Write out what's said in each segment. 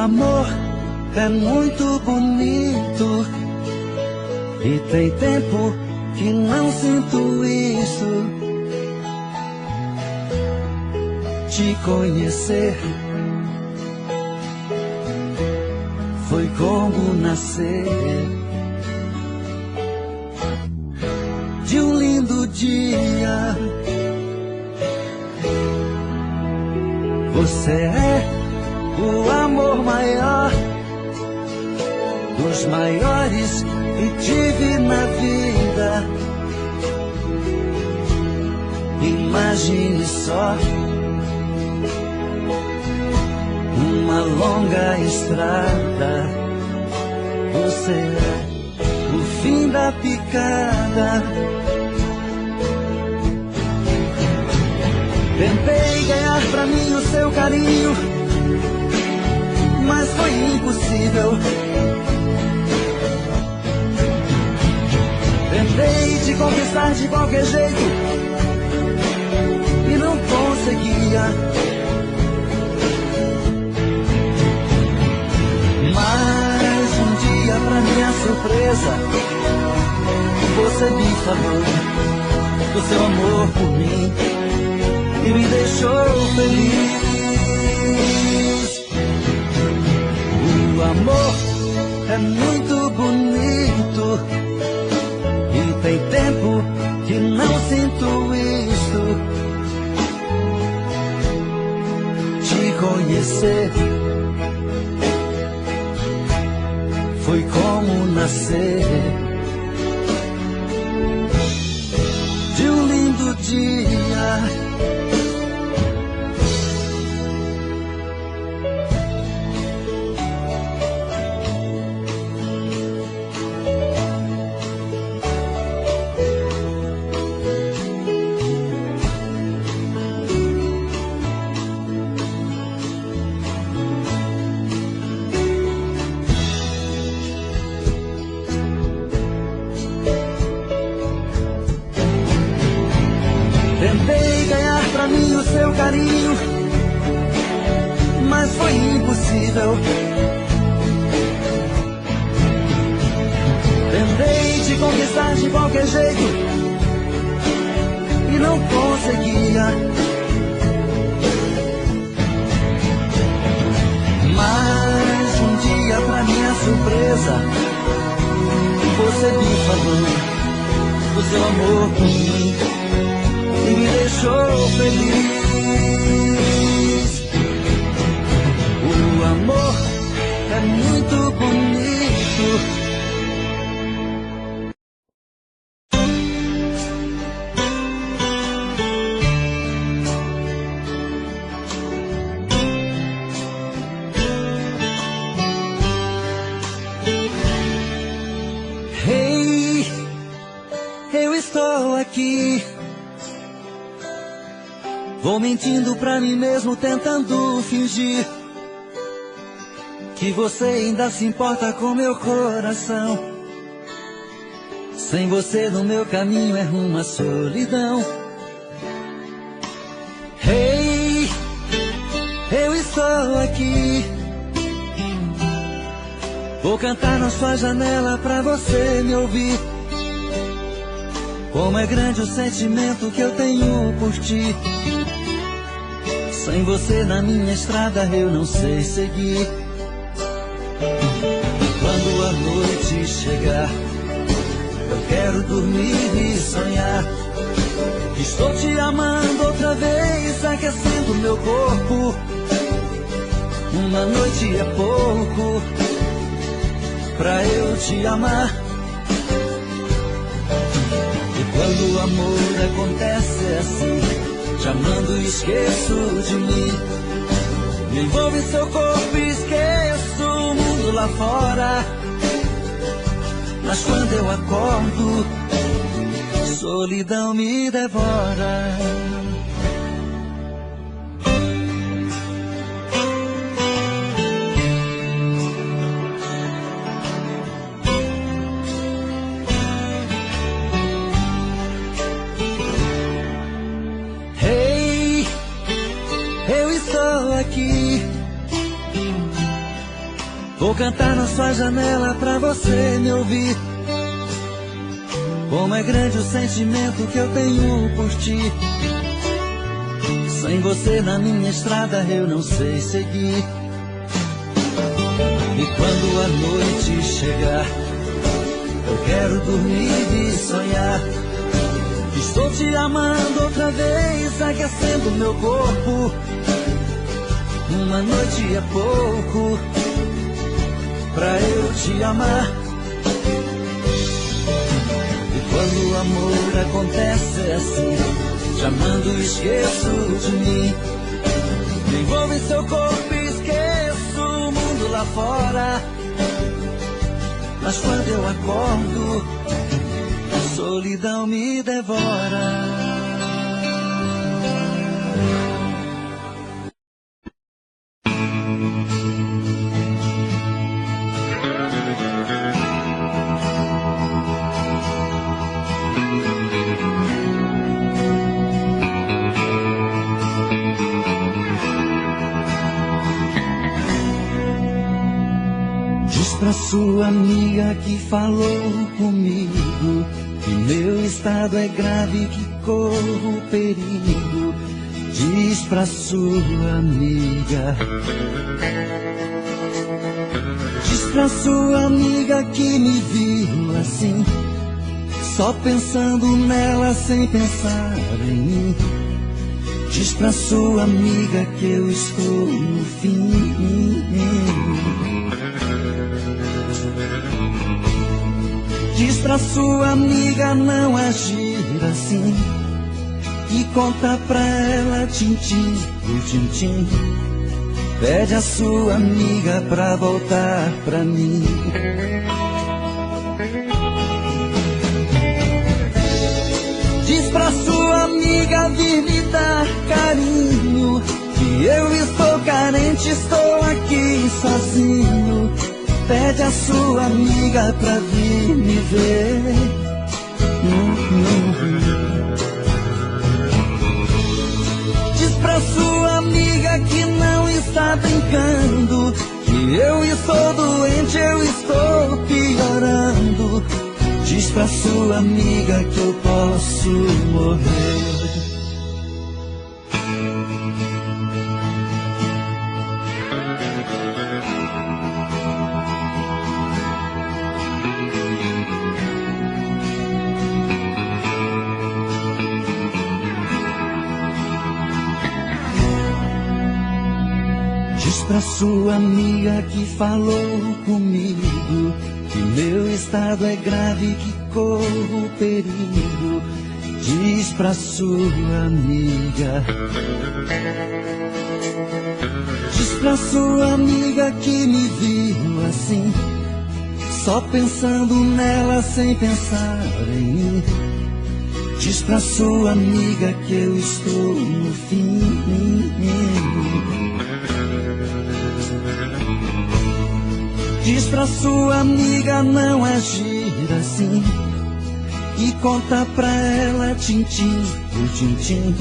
amor é muito bonito e tem tempo que não sinto isso. Te conhecer foi como nascer de um lindo dia. Você é o amor maior dos maiores que tive na vida. Imagine só uma longa estrada. Você é o fim da picada. Tentei ganhar pra mim o seu carinho, mas foi impossível. Tentei te conquistar de qualquer jeito e não conseguia. Mas um dia, pra minha surpresa, você me falou do seu amor por mim e me deixou feliz. O amor é muito bonito e tem tempo que não sinto isto. Te conhecer foi como nascer de um lindo dia. Tentei ganhar pra mim o seu carinho, mas foi impossível. Tentei te conquistar de qualquer jeito e não conseguia. Mas um dia, pra minha surpresa, você me falou do seu amor por mim e me deixou feliz. O amor é muito bonito. Hey, eu estou aqui. Vou mentindo pra mim mesmo, tentando fingir que você ainda se importa com meu coração. Sem você no meu caminho é rumo à solidão. Hey, eu estou aqui. Vou cantar na sua janela pra você me ouvir. Como é grande o sentimento que eu tenho por ti. Sem você na minha estrada eu não sei seguir. Quando a noite chegar, eu quero dormir e sonhar. Estou te amando outra vez, aquecendo meu corpo. Uma noite é pouco pra eu te amar. E quando o amor acontece é assim. Te amando e esqueço de mim. Me envolvo em seu corpo e esqueço o mundo lá fora. Mas quando eu acordo, solidão me devora. Vou cantar na sua janela pra você me ouvir. Como é grande o sentimento que eu tenho por ti. Sem você na minha estrada eu não sei seguir. E quando a noite chegar, eu quero dormir e sonhar. Estou te amando outra vez, aquecendo meu corpo. Uma noite é pouco pra eu te amar. E quando o amor acontece assim, te amando esqueço de mim. Me envolvo em seu corpo e esqueço o mundo lá fora. Mas quando eu acordo, a solidão me devora. Pra sua amiga que falou comigo que meu estado é grave, que corro perigo. Diz pra sua amiga. Diz pra sua amiga que me viu assim, só pensando nela sem pensar em mim. Diz pra sua amiga que eu estou no fim. Diz pra sua amiga não agir assim, e conta pra ela tintim por tintim. Pede a sua amiga pra voltar pra mim. Diz pra sua amiga vir me dar carinho, que eu estou carente, estou aqui sozinho. Pede a sua amiga pra vir me ver. Diz pra sua amiga que não está brincando, que eu estou doente, eu estou piorando. Diz pra sua amiga que eu posso morrer. Diz pra sua amiga que falou comigo que meu estado é grave, que corro perigo. Diz pra sua amiga. Diz pra sua amiga que me viu assim, só pensando nela sem pensar em mim. Diz pra sua amiga que eu estou no fim. Diz pra sua amiga não agir assim, e conta pra ela tintim por tintim.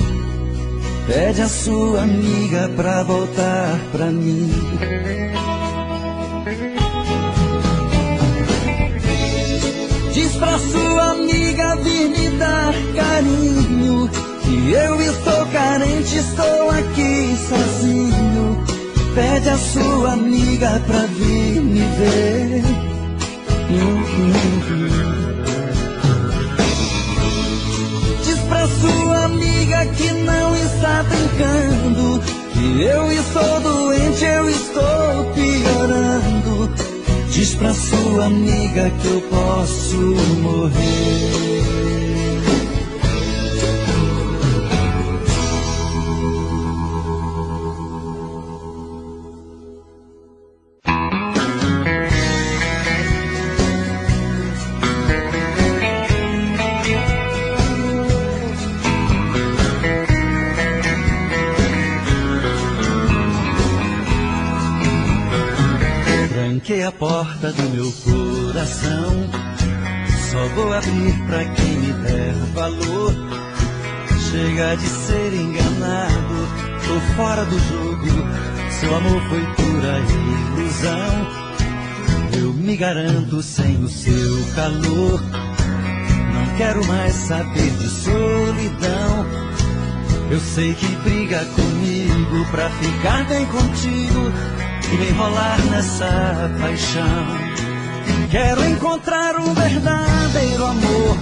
Pede a sua amiga pra voltar pra mim. Diz pra sua amiga vir me dar carinho, que eu estou carente, estou aqui sozinho. Pede a sua amiga pra vir me ver. Diz pra sua amiga que não está brincando, que eu estou doente, eu estou piorando. Diz pra sua amiga que eu posso morrer. Tranquei a porta do meu coração, só vou abrir pra quem me der valor. Chega de ser enganado, tô fora do jogo, seu amor foi pura ilusão. Eu me garanto sem o seu calor. Não quero mais saber de solidão. Eu sei que briga comigo pra ficar bem contigo e me enrolar nessa paixão. Quero encontrar um verdadeiro amor,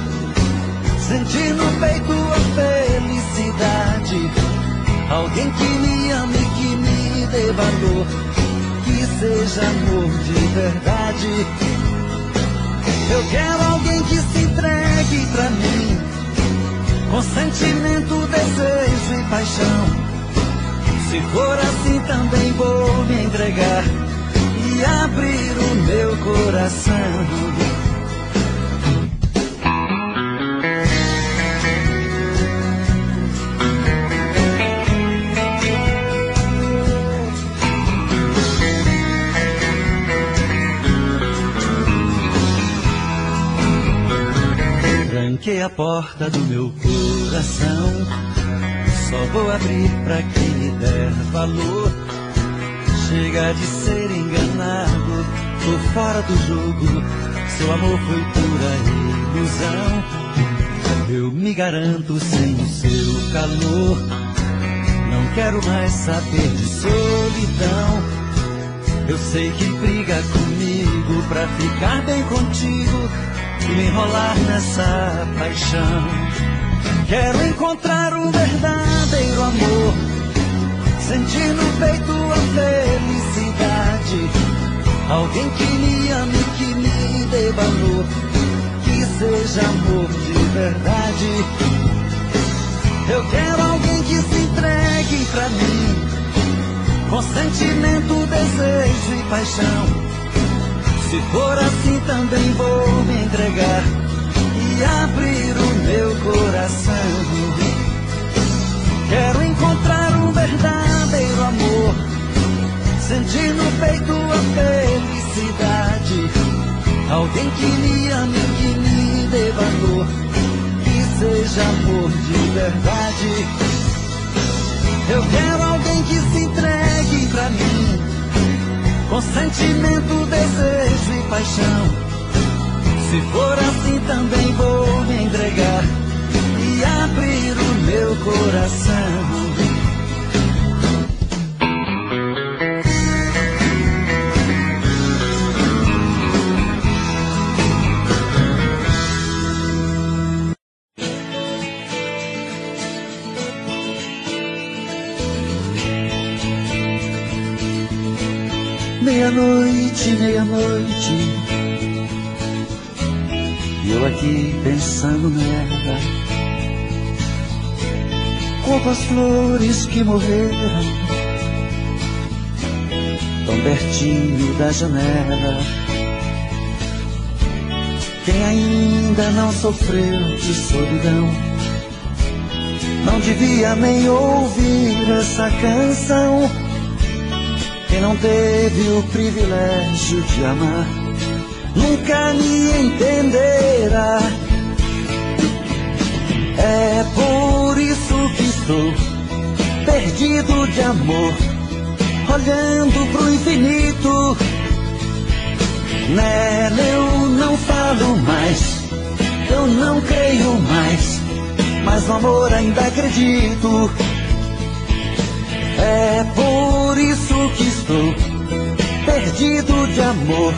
sentir no peito a felicidade. Alguém que me ame, que me dê valor, que seja amor de verdade. Eu quero alguém que se entregue pra mim, com sentimento, desejo e paixão. Se for assim também vou me entregar e abrir o meu coração. Tranquei a porta do meu coração, só vou abrir pra quem me der valor. Chega de ser enganado, tô fora do jogo, seu amor foi pura ilusão. Eu me garanto sem o seu calor, não quero mais saber de solidão. Eu sei que briga comigo pra ficar bem contigo e me enrolar nessa paixão. Quero encontrar um verdadeiro amor, sentir no peito a felicidade. Alguém que me ame, que me dê valor, que seja amor de verdade. Eu quero alguém que se entregue pra mim, com sentimento, desejo e paixão. Se for assim também vou me entregar e abrir o meu coração. Quero encontrar um verdadeiro amor, sentir no peito a felicidade. Alguém que me ame, que me dê valor, que seja amor de verdade. Eu quero alguém que se entregue pra mim, com sentimento, desejo e paixão. Se for assim também vou me entregar e abrir o meu coração. Meia-noite, meia-noite, e eu aqui pensando nela, como as flores que morreram, tão pertinho da janela. Quem ainda não sofreu de solidão, não devia nem ouvir essa canção. Quem não teve o privilégio de amar, nunca me entenderá. É por isso que estou perdido de amor, olhando pro infinito. Nela eu não falo mais, eu não creio mais, mas no amor ainda acredito. É por isso que estou perdido de amor,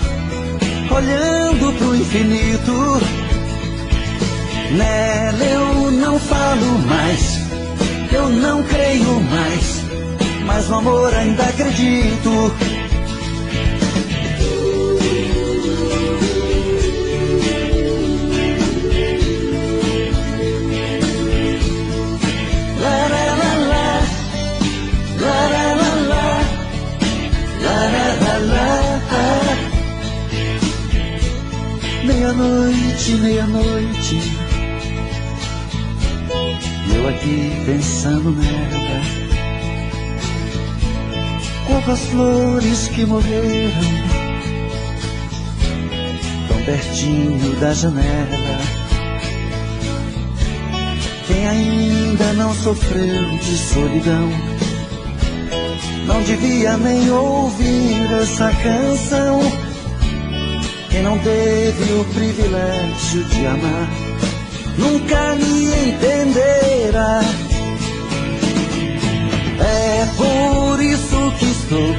olhando pro infinito. Nela eu não falo mais, eu não creio mais, mas no amor ainda acredito. Meia-noite, meia-noite, eu aqui pensando nela, como as flores que morreram, tão pertinho da janela. Quem ainda não sofreu de solidão, não devia nem ouvir essa canção. quem não teve o privilégio de amar nunca me entenderá. É por isso que estou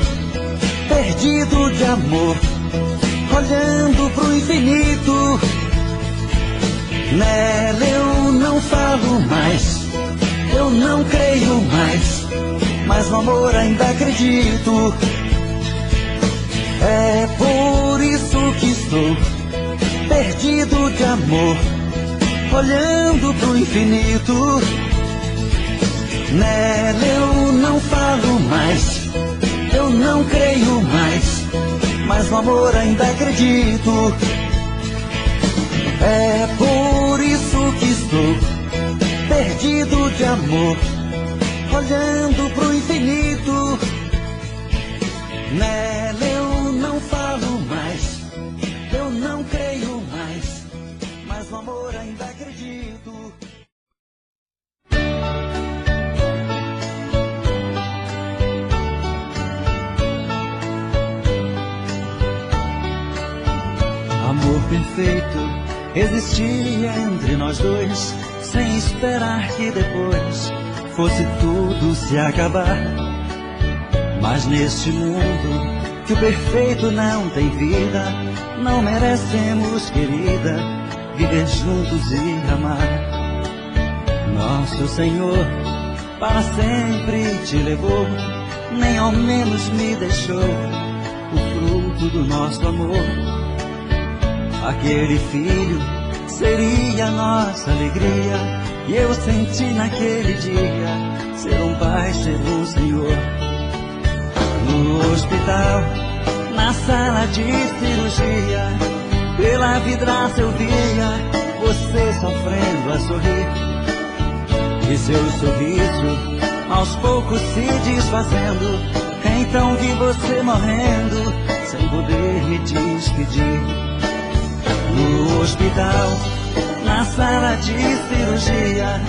perdido de amor, olhando pro infinito. Nela eu não falo mais, eu não creio mais, mas no amor ainda acredito. É por isso que estou perdido de amor, olhando pro infinito. Nela eu não falo mais, eu não creio mais, mas no amor ainda acredito. É por isso que estou perdido de amor, olhando pro infinito. Nela eu não falo mais, eu não creio mais, mas no amor ainda acredito. Amor perfeito existia entre nós dois, sem esperar que depois fosse tudo se acabar. Mas neste mundo que o perfeito não tem vida, não merecemos, querida, viver juntos e amar. Nosso Senhor para sempre te levou, nem ao menos me deixou o fruto do nosso amor. Aquele filho seria nossa alegria, e eu senti naquele dia ser um pai, ser um Senhor. No hospital, na sala de cirurgia, pela vidraça eu via você sofrendo a sorrir, e seu sorriso aos poucos se desfazendo. Então vi você morrendo sem poder me despedir. No hospital, na sala de cirurgia,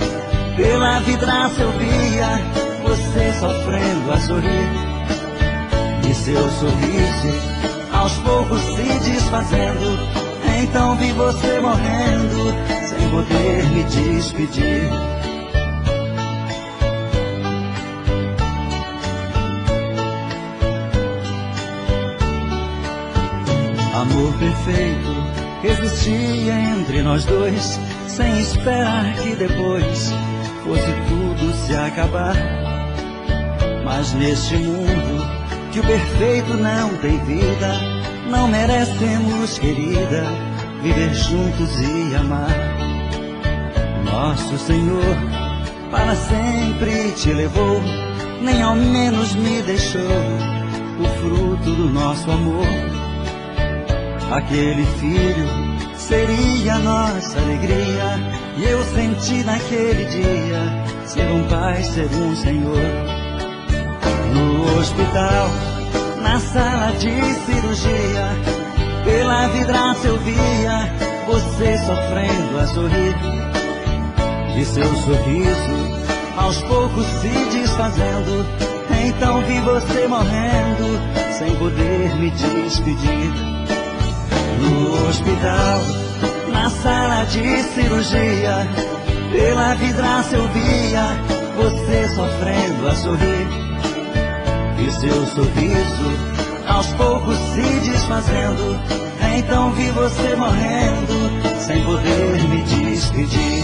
pela vidraça eu via você sofrendo a sorrir, e seu sorriso aos poucos se desfazendo. Então vi você morrendo sem poder me despedir. Amor perfeito existia entre nós dois, sem esperar que depois fosse tudo se acabar. Mas neste mundo que o perfeito não tem vida, não merecemos, querida, viver juntos e amar. Nosso Senhor para sempre te levou, nem ao menos me deixou o fruto do nosso amor. Aquele filho seria nossa alegria, e eu senti naquele dia ser um pai, ser um Senhor. No hospital, na sala de cirurgia, pela vidraça eu via você sofrendo a sorrir, e seu sorriso aos poucos se desfazendo. Então vi você morrendo sem poder me despedir. No hospital, na sala de cirurgia, pela vidraça eu via você sofrendo a sorrir, e seu sorriso aos poucos se desfazendo. Então vi você morrendo sem poder me despedir.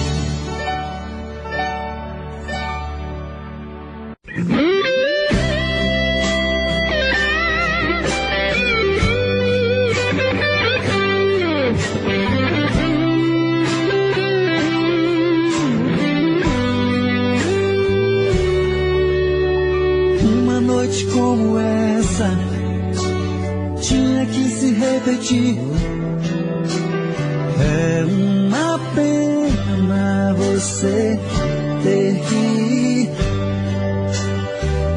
Como essa tinha que se repetir. É uma pena você ter que ir.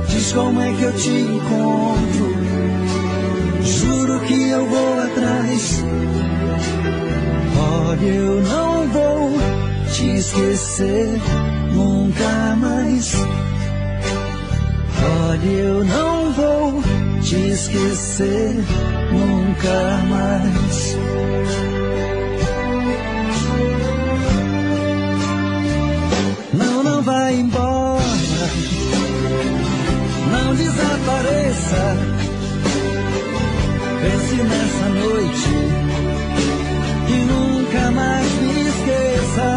Diz como é que eu te encontro, juro que eu vou atrás. Olha, eu não vou te esquecer nunca mais. Olha, eu não vou te esquecer nunca mais. Não, não vai embora, não desapareça. Pense nessa noite e nunca mais me esqueça.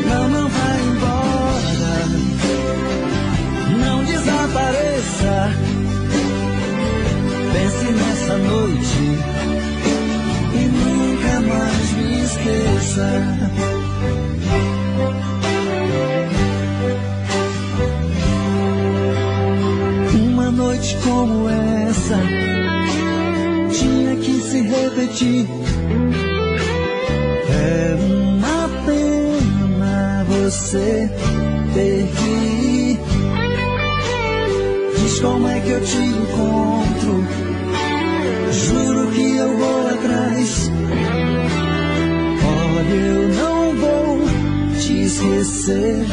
Não, não vai embora, não desapareça. Pense nessa noite e nunca mais me esqueça. Uma noite como essa tinha que se repetir. É uma pena você ter que ir. Diz como é que eu te encontro, juro que eu vou atrás. Olha, eu não vou te esquecer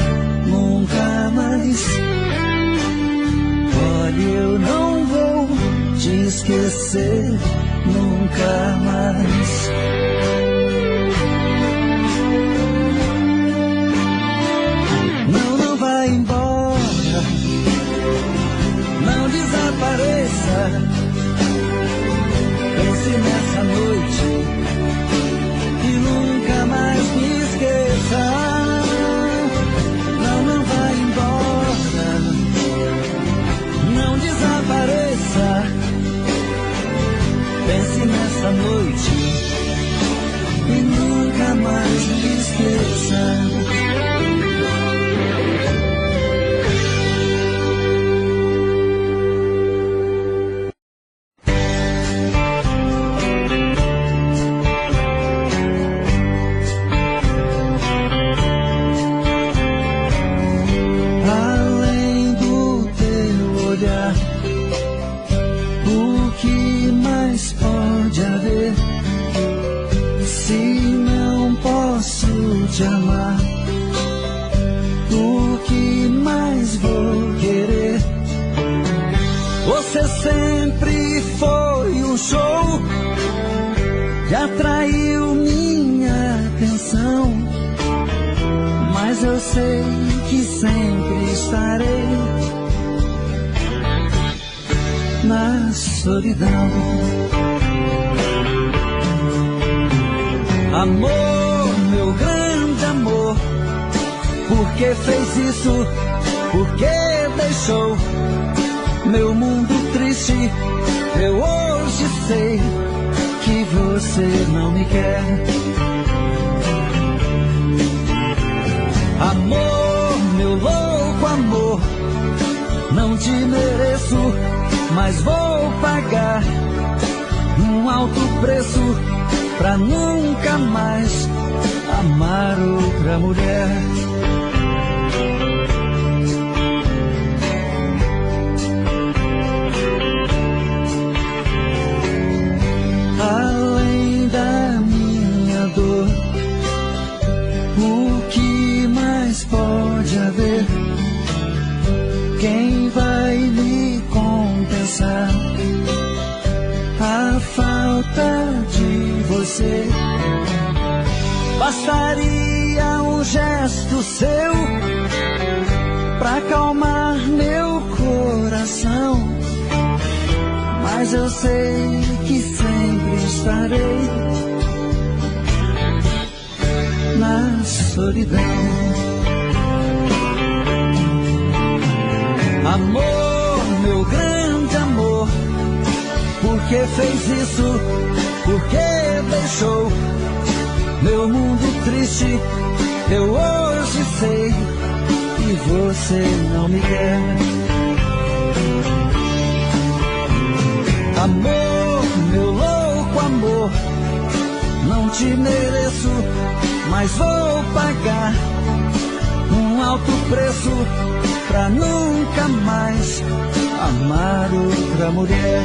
nunca mais. Olha, eu não vou te esquecer nunca mais. Não, não vai embora, não desapareça. Pense nessa noite e nunca mais me esqueça. Não, não vai embora, não desapareça. Pense nessa noite e nunca mais me esqueça. Te amar, o que mais vou querer? Você sempre foi um show que atraiu minha atenção, mas eu sei que sempre estarei na solidão. Amor, meu grande amor, por que fez isso? Por que deixou meu mundo triste? Eu hoje sei que você não me quer. Amor, meu louco amor, não te mereço, mas vou pagar um alto preço pra nunca mais amar outra mulher. Além da minha dor, o que mais pode haver? Quem vai me compensar a falta de você? Bastaria um gesto seu pra acalmar meu coração, mas eu sei que sempre estarei na solidão. Amor, meu grande amor, por que fez isso? Por que deixou meu mundo triste? Eu hoje sei que você não me quer. Amor, meu louco amor, não te mereço, mas vou pagar um alto preço pra nunca mais amar outra mulher.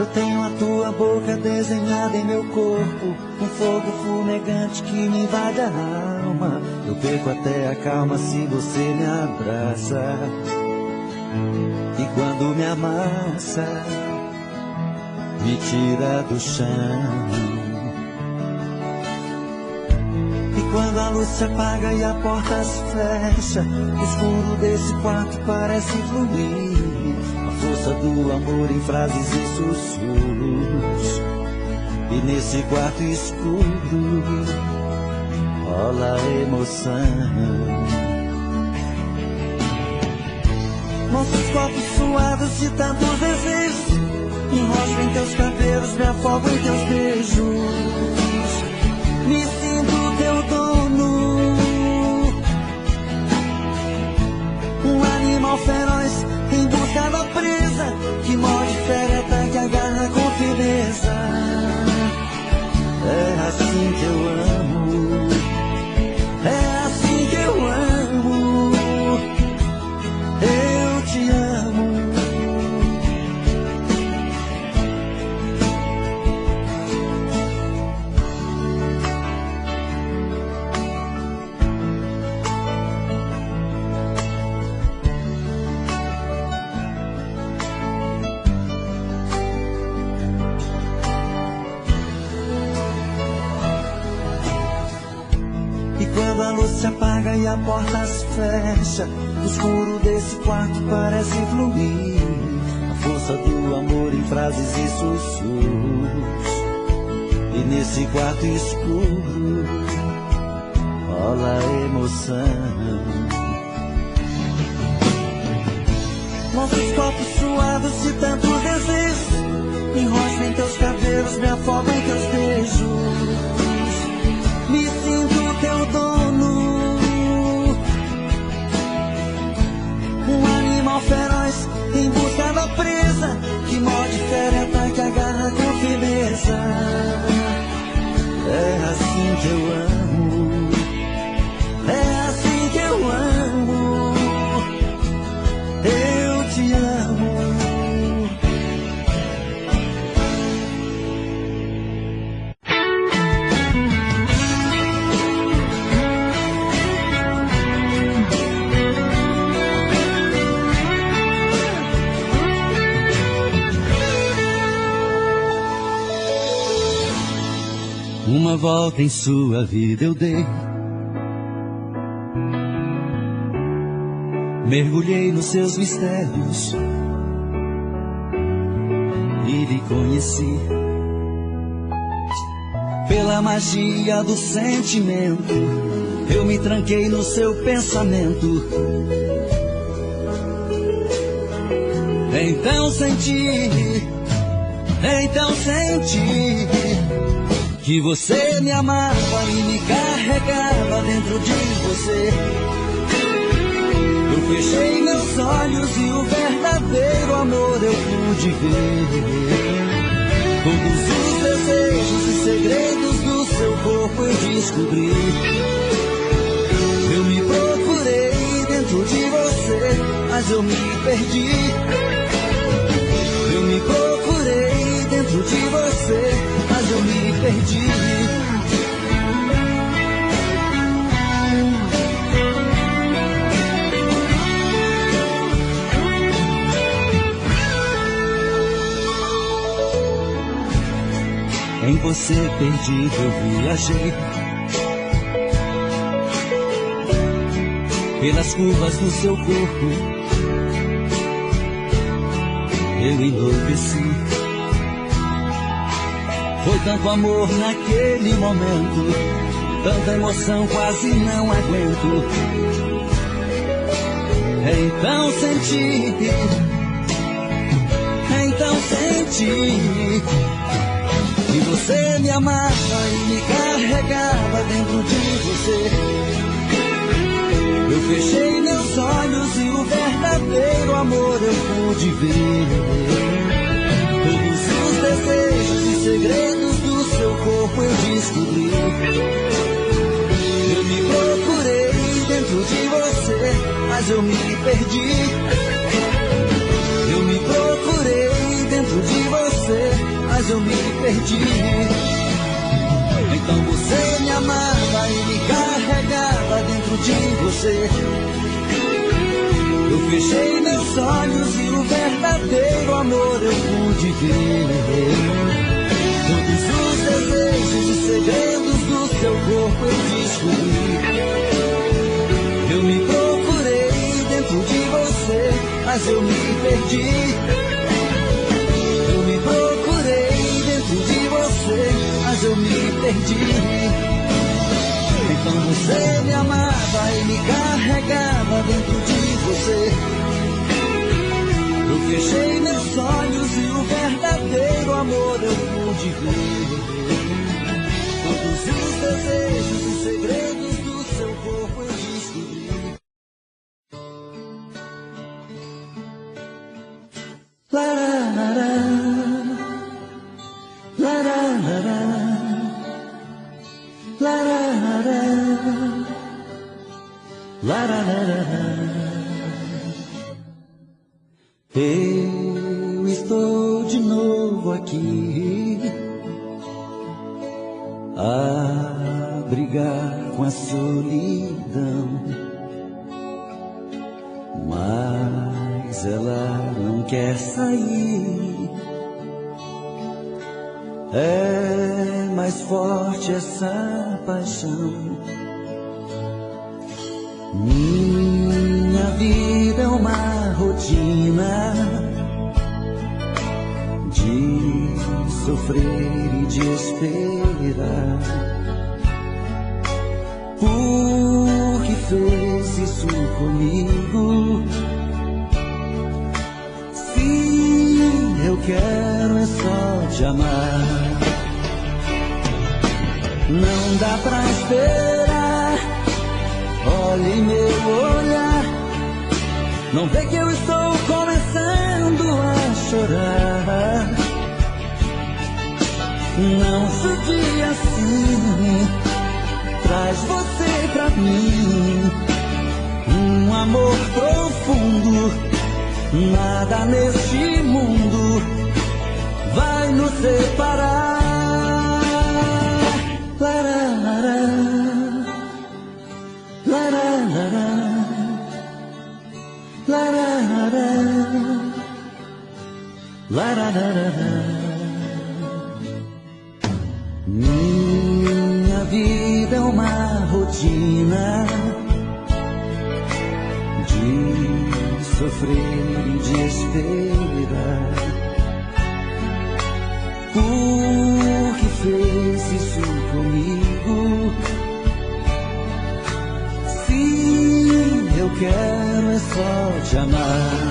Eu tenho a tua boca desenhada em meu corpo, um fogo fumegante que me invade a alma. Eu perco até a calma se você me abraça. E quando me amassa, me tira do chão. E quando a luz se apaga e a porta se fecha, o escuro desse quarto parece fluir. Força do amor em frases e sussurros. E nesse quarto escuro rola emoção. Nossos corpos suados de tantos desejos, enrosco em teus cabelos, me afogo em teus beijos. Me sinto teu dono, um animal feroz em busca da presa, que morde, fereta, que agarra com firmeza. É assim que eu amo, é assim que eu amo, eu te amo. Quando a luz se apaga e a porta se fecha, o escuro desse quarto parece fluir. A força do amor em frases e sussurros. E nesse quarto escuro rola emoção. Nossos corpos suados de tantos desejos, enrosco em teus cabelos, me afogo em teus beijos. Me sinto teu dono, um animal feroz em busca da presa, que morde, fereta, que agarra com firmeza. É assim que eu amo, é assim que eu amo, eu te amo. Uma volta em sua vida eu dei, mergulhei nos seus mistérios e lhe conheci. Pela magia do sentimento, eu me tranquei no seu pensamento. Então senti que você me amava e me carregava dentro de você. Eu fechei meus olhos e o verdadeiro amor eu pude ver. Todos os desejos e segredos do seu corpo eu descobri. Eu me procurei dentro de você, mas eu me perdi. Eu me procurei dentro de você, mas eu me perdi. Em você perdido eu viajei, pelas curvas do seu corpo eu enlouqueci. Foi tanto amor naquele momento, tanta emoção quase não aguento. Então senti que você me amava e me carregava dentro de você. Eu fechei meus olhos e o verdadeiro amor eu pude ver. Todos os desejos e segredos do seu corpo eu descobri. Eu me procurei dentro de você, mas eu me perdi. Eu me procurei dentro de você, mas eu me perdi. Então você me amava e me carregava dentro de você. Eu fechei meus olhos e o verdadeiro amor eu pude ver. Todos os desejos e segredos do seu corpo eu descobri. Eu me procurei dentro de você, mas eu me perdi. Eu me procurei dentro de você, mas eu me perdi. Então você me amava e me carregava dentro de você. Eu fechei meus olhos e o verdadeiro amor eu pude ver. Todos os desejos e segredos do seu corpo eu descobri. Lararara, lararara, lararara, lararara. Eu estou de novo aqui a brigar com a solidão, mas ela não quer sair. É mais forte essa paixão. Minha vida é uma rotina de sofrer e de esperar. Por que fez isso comigo? Se eu quero é só te amar. Não dá pra esperar. Olhe meu olhar. Não vê que eu estou começando a chorar. Não judia assim. Traz você pra mim. Um amor profundo. Nada neste mundo vai nos separar. Lararara, lararara, lararara, lararara. Minha vida é uma rotina de sofrer e de esperar. Por que fez isso comigo? Se eu quero é só te amar.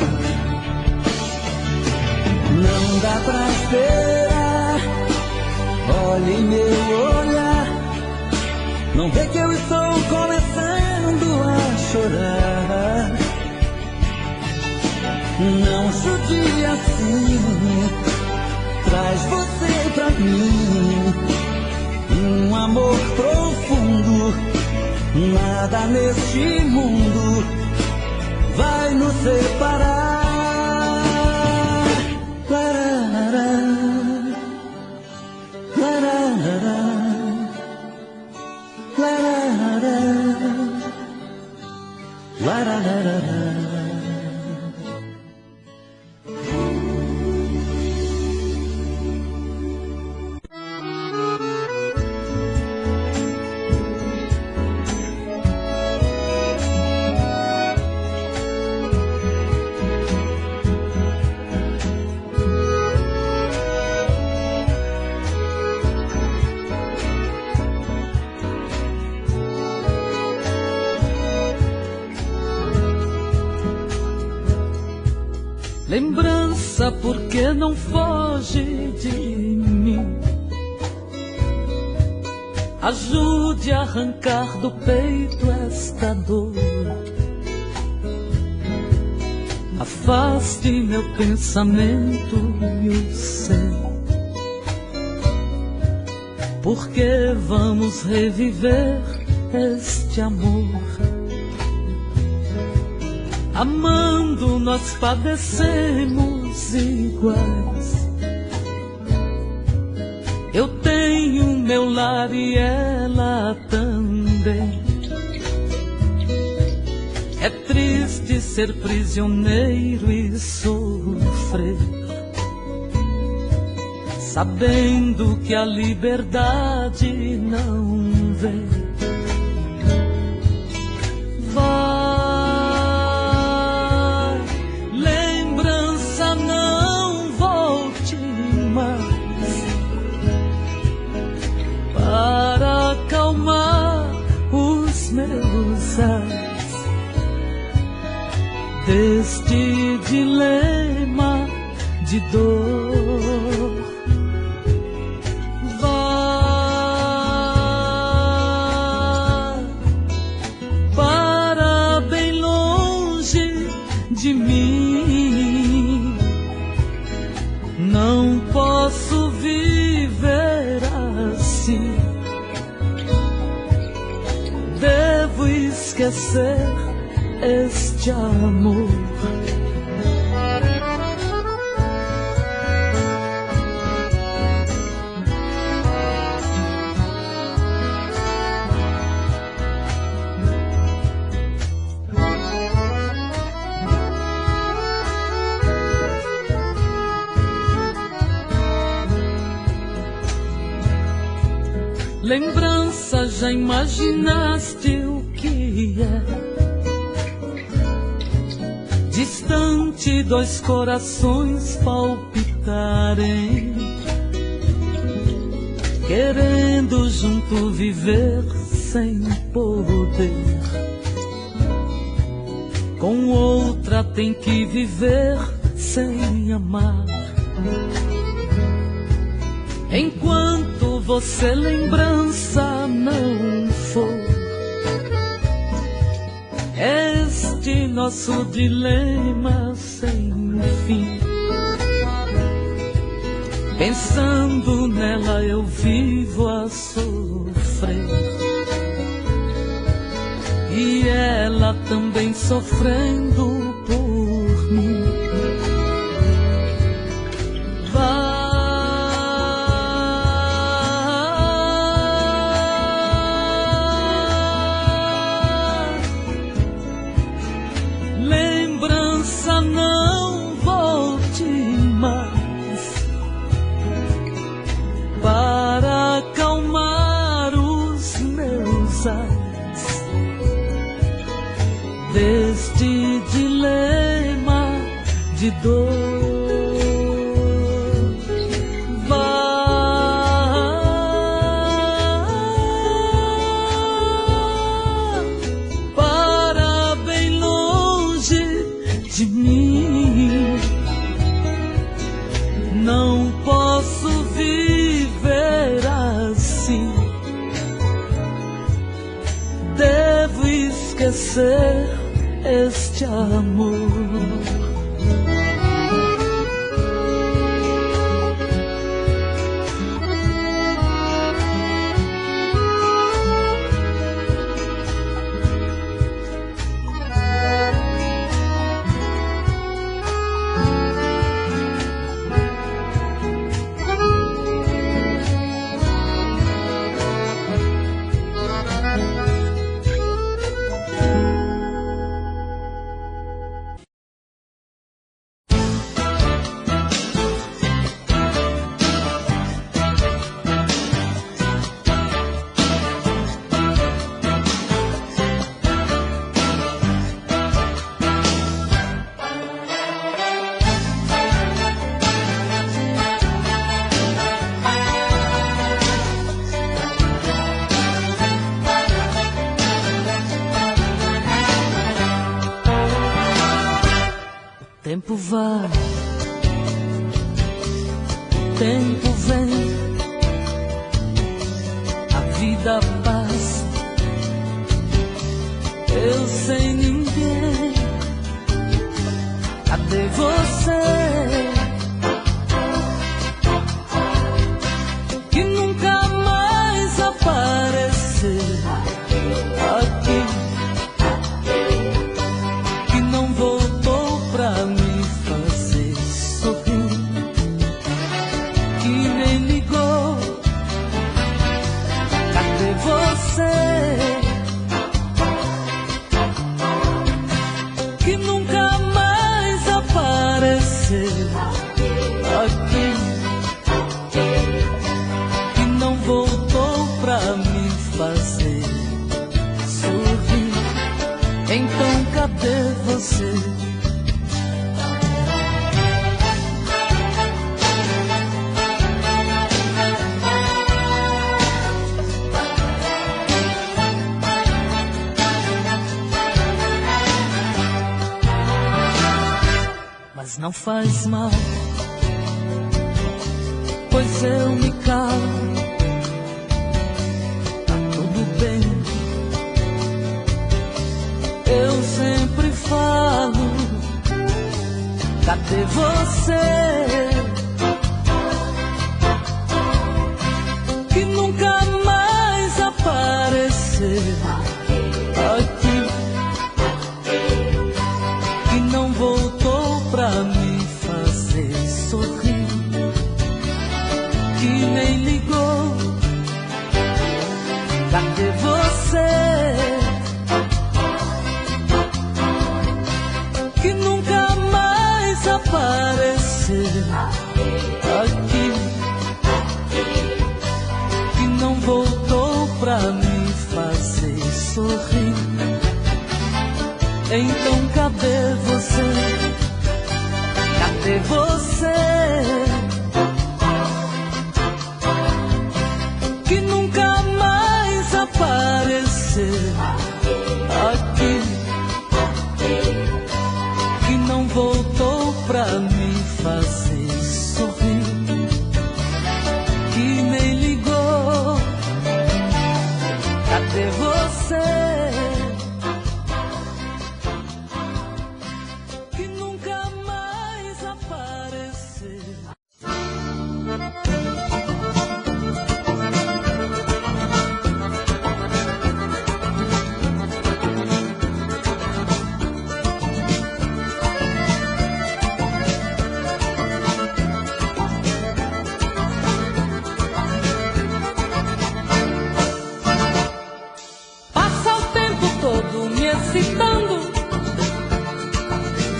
Não dá pra esperar. Olhe meu olhar. Não vê que eu estou começando a chorar. Não judia assim. Traz você pra mim. Um amor profundo. Nada neste mundo vai nos separar. Lararara, lararara, lararara, lararara. Lembrança, porque não foge de mim? Ajude a arrancar do peito esta dor. Afaste meu pensamento e o seu. Porque vamos reviver este amor. Amando nós padecemos iguais. Eu tenho meu lar e ela também. É triste ser prisioneiro e sofrer, sabendo que a liberdade não vem. Vai, lembrança, não volte mais, para acalmar os meus ais deste dilema de dor. Vai para bem longe de mim. Não posso viver assim. Devo esquecer este amor. Lembrança, já imaginaste o que é? Distante, dois corações palpitarem, querendo junto viver sem poder. Com outra tem que viver sem amar. Enquanto você lembrança não for, este nosso dilema sem fim. Pensando nela eu vivo a sofrer, e ela também sofrendo por mim. Não volte mais, para acalmar os meus ais deste dilema de dor. Para bem longe de mim. Não posso viver assim. Devo esquecer este amor. O tempo vai, o tempo vem, a vida passa, eu sem ninguém. Cadê você? Que nunca mais apareceu aqui, que não voltou pra me fazer sorrir, que nem ligou você aqui, que não voltou pra me fazer sorrir. Então cadê você? Mas não faz mal, pois eu me calo. Tá tudo bem, eu sempre falo. Cadê você? Que nunca mais apareceu aqui, que não voltou pra me fazer sorrir, que nem ligou. Cadê você? Que nunca mais apareceu aqui, que não voltou pra me fazer sorrir. Então cadê você? Cadê você? Que nunca mais apareceu aqui, que não voltou pra me fazer sorrir, que nem ligou. Cadê você?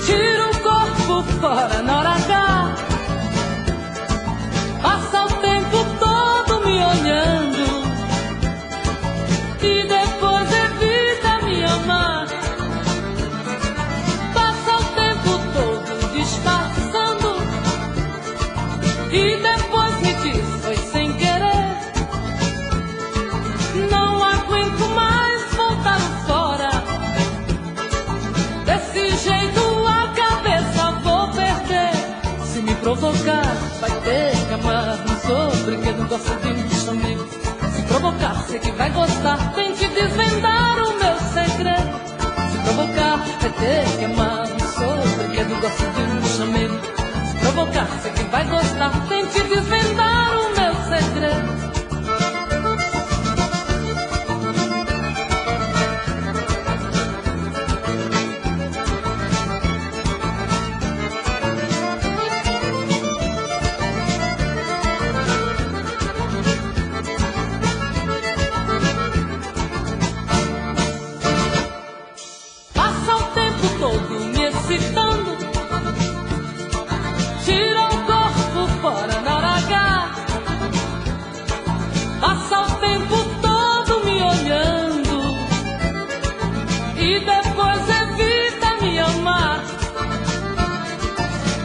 Tira o corpo fora na hora H. Passa o tempo todo me olhando e depois evita me amar. Passa o tempo todo disfarçando e depois me diz foi sem querer. Não aguento mais voltar fora. Desse jeito a cabeça vou perder. Se me provocar, vai ter que amar. Não sou brinquedo, gosto de um chamego. Se provocar, sei que vai gostar. Tente desvendar o meu segredo. Se provocar, vai ter que amar. Não sou brinquedo, gosto de um chamego. Se provocar, sei que vai gostar. Tente desvendar o meu segredo. Tira o corpo fora na hora H. Passa o tempo todo me olhando e depois evita me amar.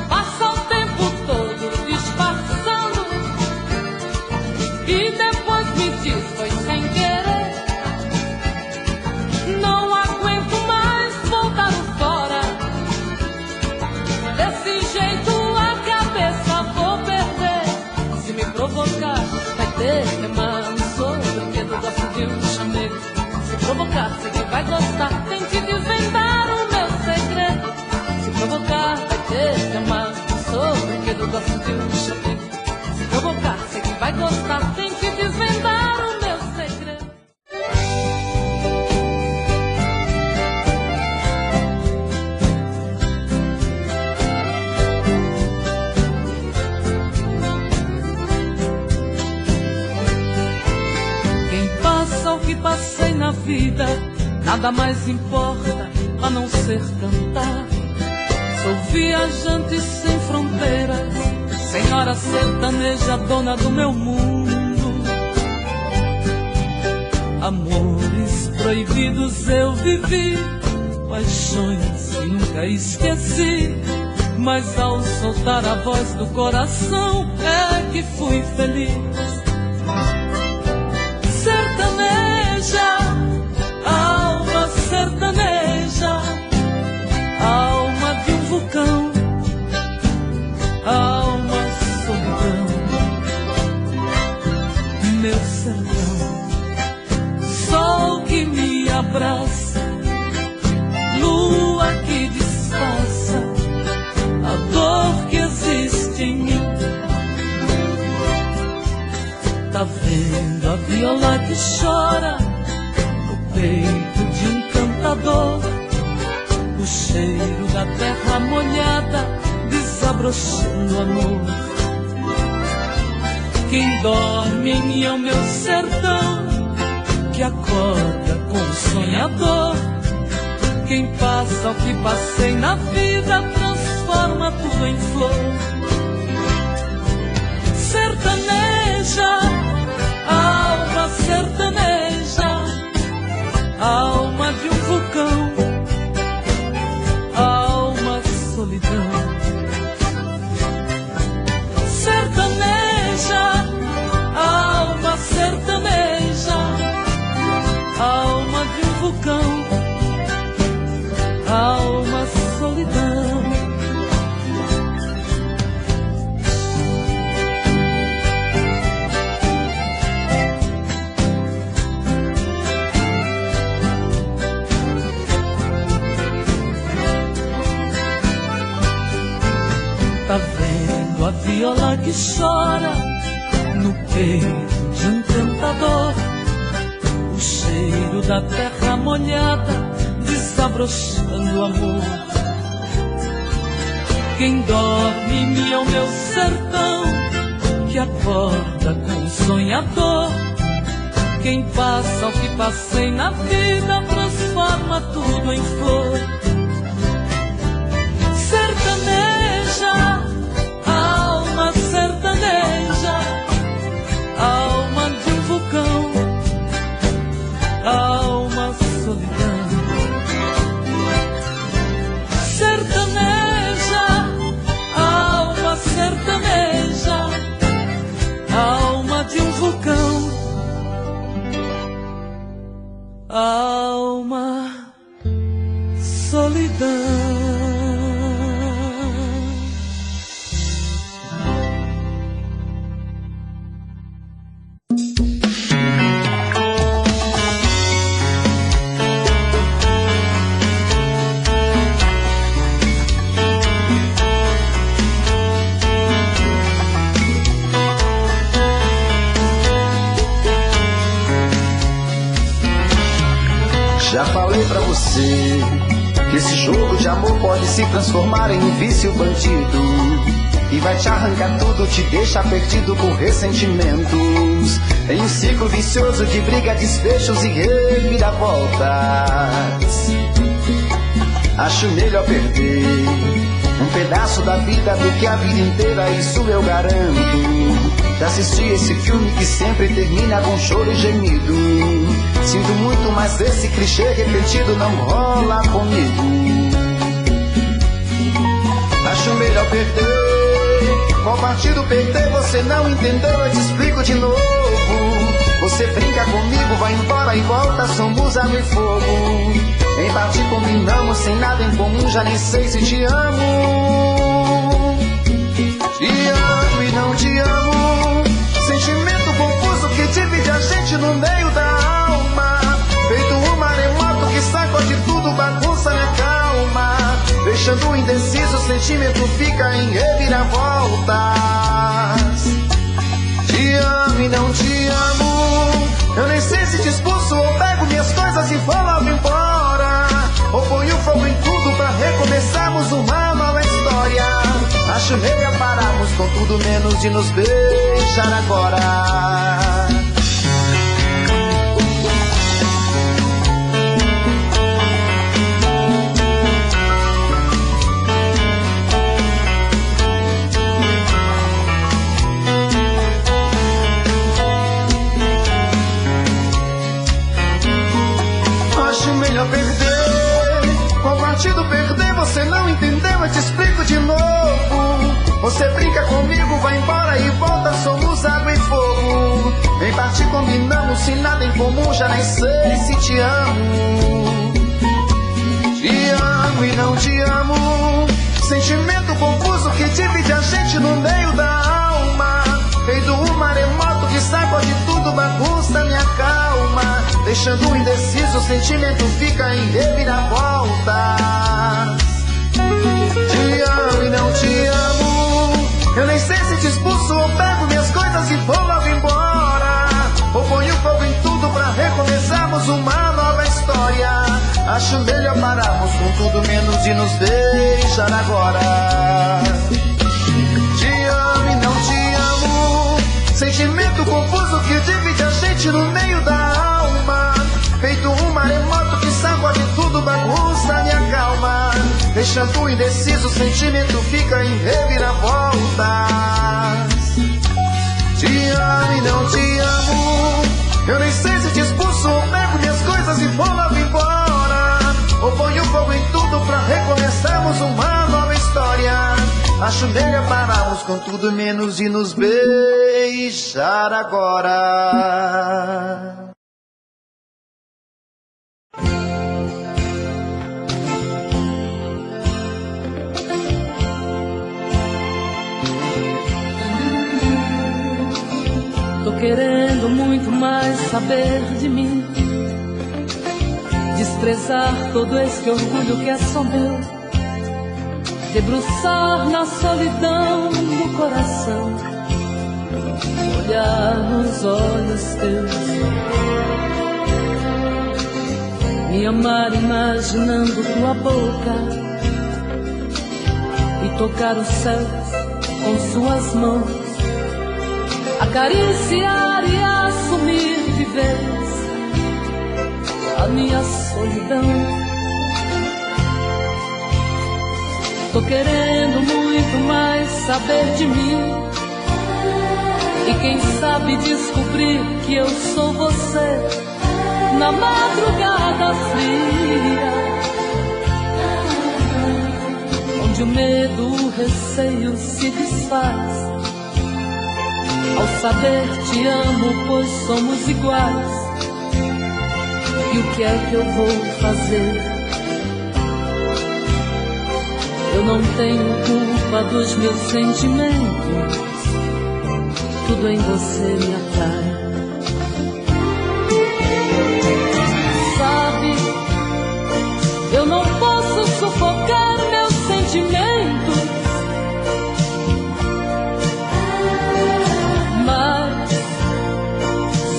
Passa o tempo todo disfarçando e depois me diz foi sem querer. Não aguento mais voltar fora. Desse jeito a cabeça vou perder. Se me provocar, vai ter que amar. Não sou brinquedo, gosto de um chamego. Se provocar, sei que vai gostar. Tente desvendar o meu segredo. Se provocar, vai ter que amar. Não sou brinquedo, gosto de um chamego. Se provocar, sei que vai gostar. Tente desvendar o meu segredo. O que passei na vida, nada mais importa a não ser cantar. Sou viajante sem fronteiras, senhora sertaneja, dona do meu mundo. Amores proibidos eu vivi, paixões que nunca esqueci, mas ao soltar a voz do coração é que fui feliz. Sertaneja, alma sertaneja, alma de um vulcão, alma solidão. Meu sertão, sol que me abraça, lua que disfarça a dor que existe em mim. Tá vendo a viola que chora no peito de um cantador, o cheiro da terra molhada desabrochando amor. Quem dorme em mim é o meu sertão, que acorda com o sonhador. Quem passa o que passei na vida transforma tudo em flor. Sertaneja, alma sertaneja, alma de um vulcão, alma solidão. Sertaneja, alma sertaneja, alma de um vulcão, alma solidão. Tá vendo a viola que chora no peito de um cantador, o cheiro da terra molhada desabrochando amor. Quem dorme em mim é o meu sertão, que acorda com o sonhador. Quem passa o que passei na vida transforma tudo em flor. Sertaneja, alma sertaneja, alma de um vulcão, alma solidão. Sertaneja, alma sertaneja, alma de um vulcão, alma solidão. Já falei pra você que esse jogo de amor pode se transformar em um vício bandido, e vai te arrancar tudo, te deixar perdido com ressentimentos, em um ciclo vicioso de briga, desfechos e reviravoltas. Acho melhor perder um pedaço da vida do que a vida inteira, isso eu garanto. Já assisti esse filme que sempre termina com choro e gemido. Sinto muito, mas esse clichê repetido não rola comigo. Acho melhor perder. Qual partido perder? Você não entendeu, eu te explico de novo. Você brinca comigo, vai embora e volta, somos água e fogo. Em parte combinamos, sem nada em comum, já nem sei se te amo. Te amo e não te amo, sentimento confuso que divide a gente no meio da alma. Feito um maremoto que sacode tudo, bagunça na calma. Deixando indeciso, o sentimento fica em reviravoltas. Te amo e não te amo, eu nem sei se te expulso ou pego minhas coisas e vou logo embora, ou ponho fogo em tudo pra recomeçarmos uma nova história. Acho melhor pararmos com tudo menos de nos beijar agora. morte combinamos, se nada em comum, já nem sei se te amo. Te amo e não te amo, sentimento confuso que divide a gente no meio da alma. Feito um maremoto que sacode tudo, bagunça minha calma. Deixando indeciso, o sentimento fica em reviravolta. Te amo e não te amo, eu nem sei se te expulso ou pego minhas coisas e vou logo embora. Ou ponho fogo em tudo pra recomeçarmos uma nova história. Acho melhor pararmos com tudo menos de nos deixar agora. Te amo e não te amo, sentimento confuso que divide a gente no meio da alma. Feito um maremoto que sacode tudo, bagunça minha calma. Deixando indeciso, o sentimento fica em reviravoltas. Te amo e não te amo, eu nem sei se te expulso ou pego minhas coisas e vou logo embora. Ou ponho fogo em tudo pra recomeçarmos uma nova história. Acho melhor pararmos com tudo menos de nos beijar agora. Tô querendo muito mais saber de mim, desprezar todo esse orgulho que é só meu, debruçar na solidão do coração, olhar nos olhos teus, me amar imaginando tua boca e tocar os céus com suas mãos, acariciar e assumir de vez a minha solidão. Tô querendo muito mais saber de mim e quem sabe descobrir que eu sou você na madrugada fria, onde o medo, o receio se desfaz ao saber te amo, pois somos iguais. E o que é que eu vou fazer? Eu não tenho culpa dos meus sentimentos, tudo em você me atrai. Sabe, eu não posso sufocar meus sentimentos, mas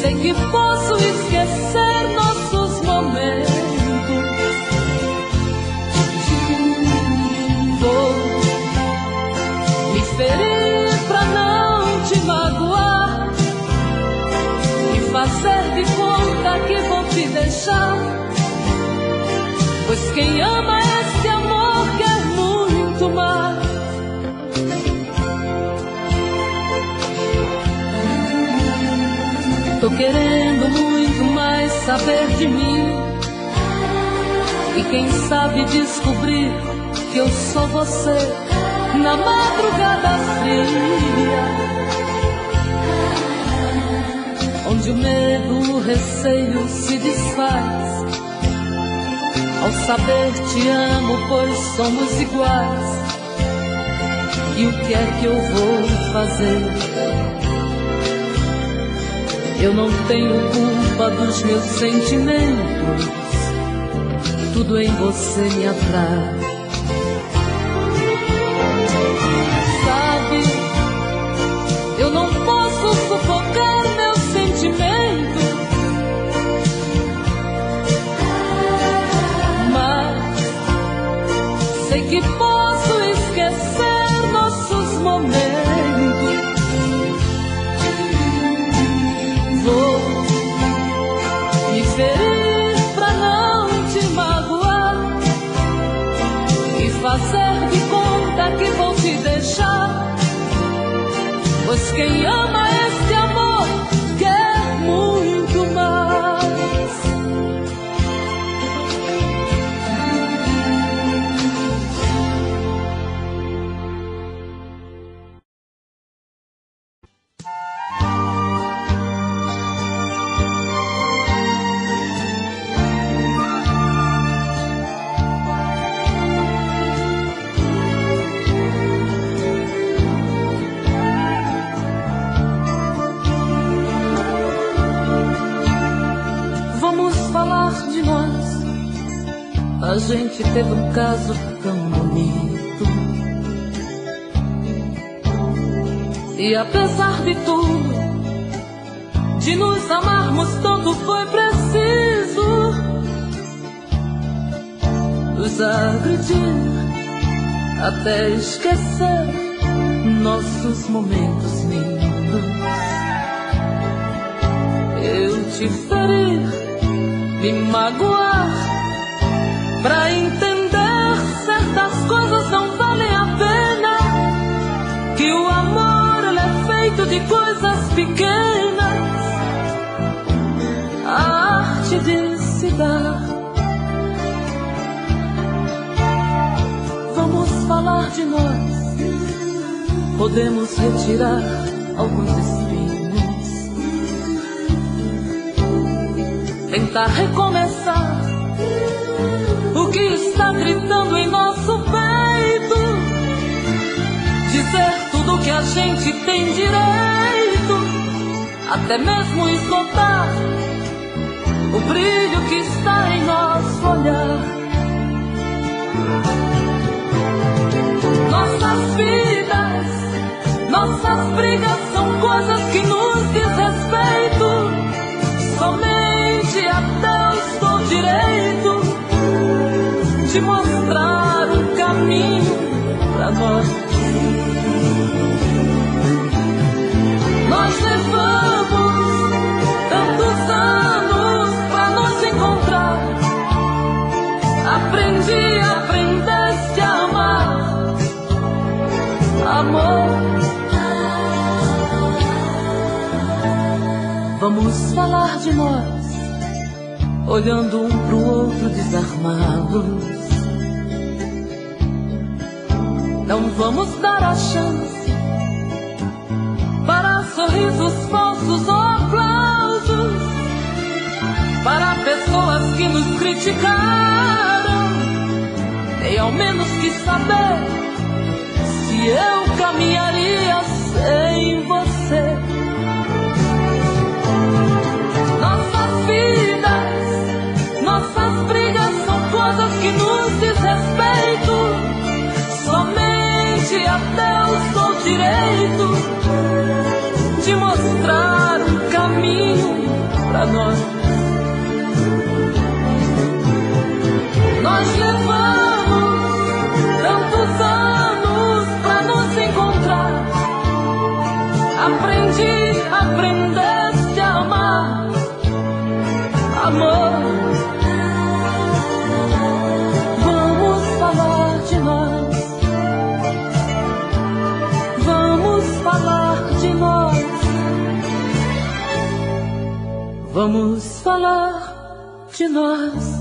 sei que posso esquecer nossos momentos. Vou me ferir pra não te magoar e fazer de conta que vou te deixar, pois quem ama esse amor quer muito mais. Tô querendo muito mais saber de mim e quem sabe descobrir que eu sou você na madrugada fria, onde o medo, o receio se desfaz ao saber te amo, pois somos iguais. E o que é que eu vou fazer? Eu não tenho culpa dos meus sentimentos, tudo em você me atrai. Sabe, eu não posso sufocar meus sentimentos, mas sei que posso esquecer nossos momentos. Vou me ferir pra não te magoar e fazer de conta que vou te deixar, pois quem ama esse amor quer muito mais. gente teve um caso tão bonito. E apesar de tudo, de nos amarmos tanto foi preciso nos agredir até esquecer nossos momentos lindos. Eu te ferir, me magoar, pra entender certas coisas não valem a pena. Que o amor ele é feito de coisas pequenas, a arte de se dar. Vamos falar de nós, podemos retirar alguns espinhos, tentar recomeçar o que está gritando em nosso peito, dizer tudo que a gente tem direito, até mesmo esgotar o brilho que está em nosso olhar. Nossas vidas, nossas brigas são coisas que nos diz respeito. Somente a Deus dou direito de mostrar um caminho pra nós. Nós levamos tantos anos pra nos encontrar. Aprendeste a amar, amor. Vamos falar de nós, olhando um pro outro desarmados. Não vamos dar a chance para sorrisos falsos ou aplausos, para pessoas que nos criticaram. Nem ao menos quis saber se eu caminharia sem você. Nossas vidas, nossas brigas são coisas que nos diz respeito. Somente a Deus dou direito de mostrar um caminho pra nós. Nós levamos tantos anos pra nos encontrar. Aprendeste a amar, amor. Vamos falar de nós, vamos falar de nós, vamos falar de nós.